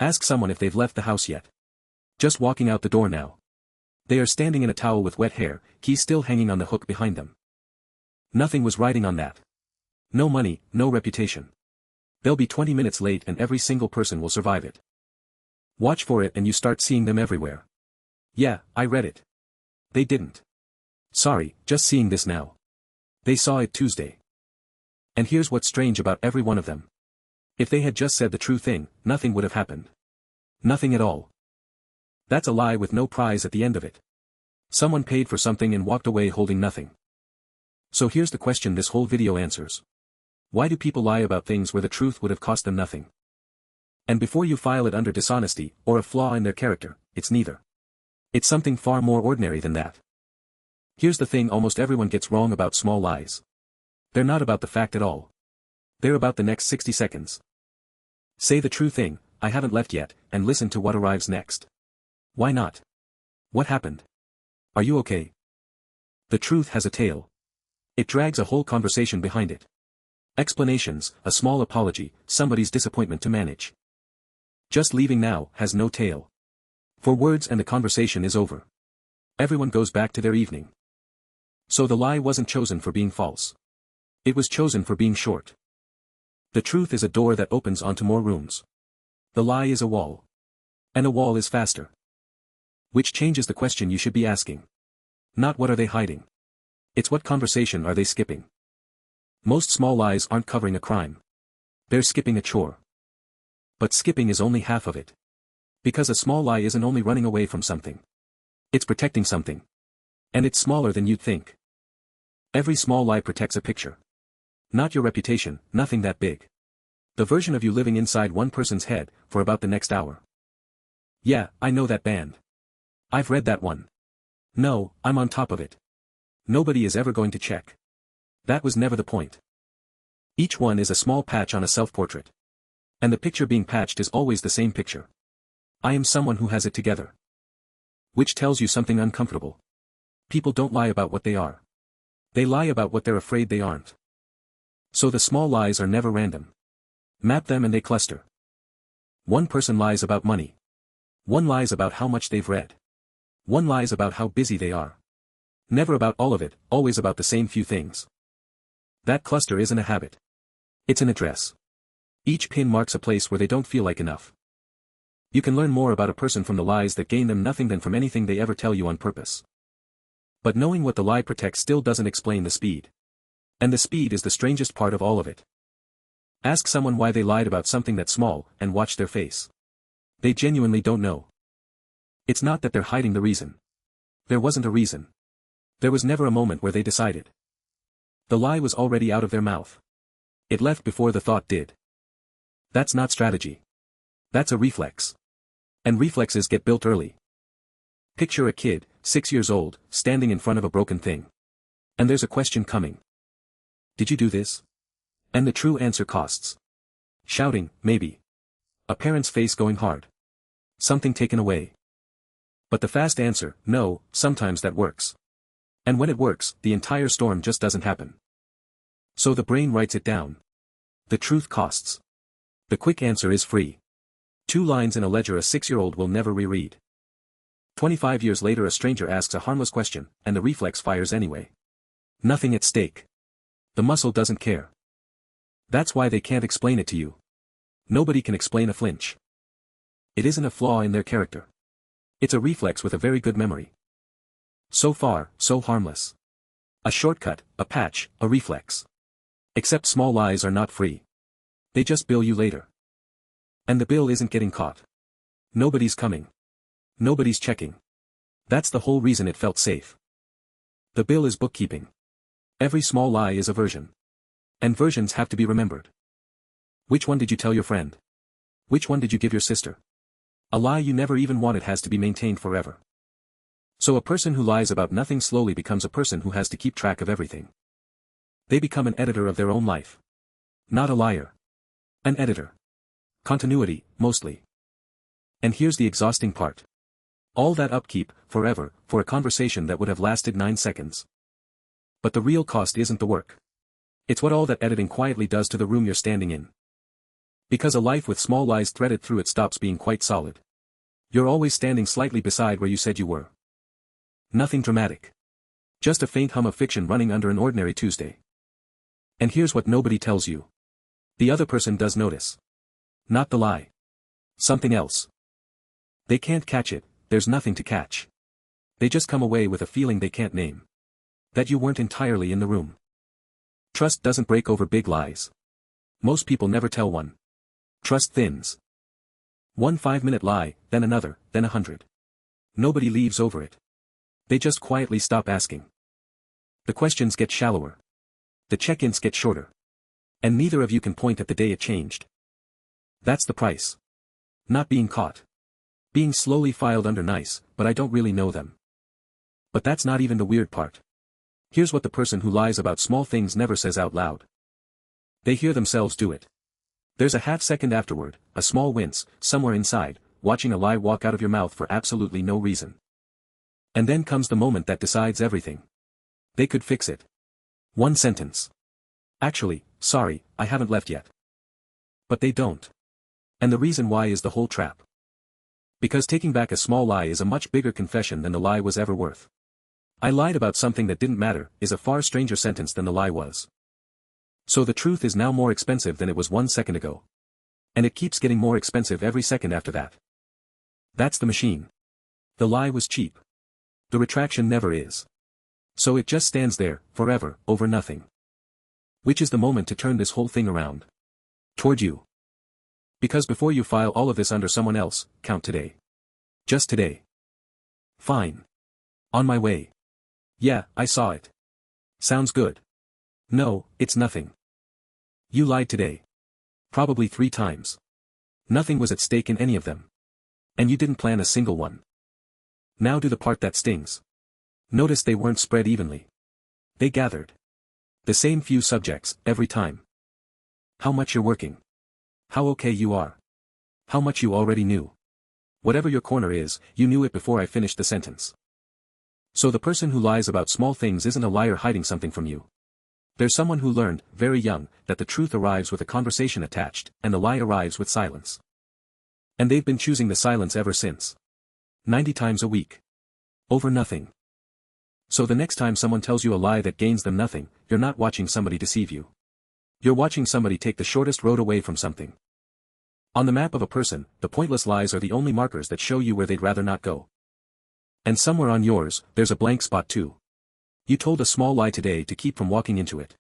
Ask someone if they've left the house yet. Just walking out the door now. They are standing in a towel with wet hair, keys still hanging on the hook behind them. Nothing was riding on that. No money, no reputation. They'll be 20 minutes late and every single person will survive it. Watch for it and you start seeing them everywhere. Yeah, I read it. They didn't. Sorry, just seeing this now. They saw it Tuesday. And here's what's strange about every one of them. If they had just said the true thing, nothing would have happened. Nothing at all. That's a lie with no prize at the end of it. Someone paid for something and walked away holding nothing. So here's the question this whole video answers. Why do people lie about things where the truth would have cost them nothing? And before you file it under dishonesty, or a flaw in their character, it's neither. It's something far more ordinary than that. Here's the thing almost everyone gets wrong about small lies. They're not about the fact at all. They're about the next 60 seconds. Say the true thing, I haven't left yet, and listen to what arrives next. Why not? What happened? Are you okay? The truth has a tail. It drags a whole conversation behind it. Explanations, a small apology, somebody's disappointment to manage. Just leaving now has no tail. 4 words and the conversation is over. Everyone goes back to their evening. So the lie wasn't chosen for being false. It was chosen for being short. The truth is a door that opens onto more rooms. The lie is a wall. And a wall is faster. Which changes the question you should be asking. Not what are they hiding. It's what conversation are they skipping. Most small lies aren't covering a crime. They're skipping a chore. But skipping is only half of it. Because a small lie isn't only running away from something. It's protecting something. And it's smaller than you'd think. Every small lie protects a picture. Not your reputation, nothing that big. The version of you living inside one person's head, for about the next hour. Yeah, I know that band. I've read that one. No, I'm on top of it. Nobody is ever going to check. That was never the point. Each one is a small patch on a self-portrait. And the picture being patched is always the same picture. I am someone who has it together. Which tells you something uncomfortable. People don't lie about what they are. They lie about what they're afraid they aren't. So the small lies are never random. Map them and they cluster. One person lies about money. One lies about how much they've read. One lies about how busy they are. Never about all of it, always about the same few things. That cluster isn't a habit. It's an address. Each pin marks a place where they don't feel like enough. You can learn more about a person from the lies that gain them nothing than from anything they ever tell you on purpose. But knowing what the lie protects still doesn't explain the speed. And the speed is the strangest part of all of it. Ask someone why they lied about something that's small, and watch their face. They genuinely don't know. It's not that they're hiding the reason. There wasn't a reason. There was never a moment where they decided. The lie was already out of their mouth. It left before the thought did. That's not strategy. That's a reflex. And reflexes get built early. Picture a kid, 6 years old, standing in front of a broken thing. And there's a question coming. Did you do this? And the true answer costs. Shouting, maybe. A parent's face going hard. Something taken away. But the fast answer, no, sometimes that works. And when it works, the entire storm just doesn't happen. So the brain writes it down. The truth costs. The quick answer is free. 2 lines in a ledger a 6-year-old will never reread. 25 years later a stranger asks a harmless question, and the reflex fires anyway. Nothing at stake. The muscle doesn't care. That's why they can't explain it to you. Nobody can explain a flinch. It isn't a flaw in their character. It's a reflex with a very good memory. So far, so harmless. A shortcut, a patch, a reflex. Except small lies are not free. They just bill you later. And the bill isn't getting caught. Nobody's coming. Nobody's checking. That's the whole reason it felt safe. The bill is bookkeeping. Every small lie is a version. And versions have to be remembered. Which one did you tell your friend? Which one did you give your sister? A lie you never even wanted has to be maintained forever. So a person who lies about nothing slowly becomes a person who has to keep track of everything. They become an editor of their own life. Not a liar. An editor. Continuity, mostly. And here's the exhausting part. All that upkeep, forever, for a conversation that would have lasted 9 seconds. But the real cost isn't the work. It's what all that editing quietly does to the room you're standing in. Because a life with small lies threaded through it stops being quite solid. You're always standing slightly beside where you said you were. Nothing dramatic. Just a faint hum of fiction running under an ordinary Tuesday. And here's what nobody tells you. The other person does notice. Not the lie. Something else. They can't catch it, there's nothing to catch. They just come away with a feeling they can't name. That you weren't entirely in the room. Trust doesn't break over big lies. Most people never tell one. Trust thins. One 5-minute lie, then another, then 100. Nobody leaves over it. They just quietly stop asking. The questions get shallower. The check-ins get shorter. And neither of you can point at the day it changed. That's the price. Not being caught. Being slowly filed under nice, but I don't really know them. But that's not even the weird part. Here's what the person who lies about small things never says out loud. They hear themselves do it. There's a half-second afterward, a small wince, somewhere inside, watching a lie walk out of your mouth for absolutely no reason. And then comes the moment that decides everything. They could fix it. One sentence. Actually, sorry, I haven't left yet. But they don't. And the reason why is the whole trap. Because taking back a small lie is a much bigger confession than the lie was ever worth. I lied about something that didn't matter is a far stranger sentence than the lie was. So the truth is now more expensive than it was 1 second ago. And it keeps getting more expensive every second after that. That's the machine. The lie was cheap. The retraction never is. So it just stands there, forever, over nothing. Which is the moment to turn this whole thing around. Toward you. Because before you file all of this under someone else, count today. Just today. Fine. On my way. Yeah, I saw it. Sounds good. No, it's nothing. You lied today. Probably 3 times. Nothing was at stake in any of them. And you didn't plan a single one. Now do the part that stings. Notice they weren't spread evenly. They gathered. The same few subjects, every time. How much you're working. How okay you are. How much you already knew. Whatever your corner is, you knew it before I finished the sentence. So the person who lies about small things isn't a liar hiding something from you. There's someone who learned, very young, that the truth arrives with a conversation attached, and the lie arrives with silence. And they've been choosing the silence ever since. 90 times a week. Over nothing. So the next time someone tells you a lie that gains them nothing, you're not watching somebody deceive you. You're watching somebody take the shortest road away from something. On the map of a person, the pointless lies are the only markers that show you where they'd rather not go. And somewhere on yours, there's a blank spot too. You told a small lie today to keep from walking into it.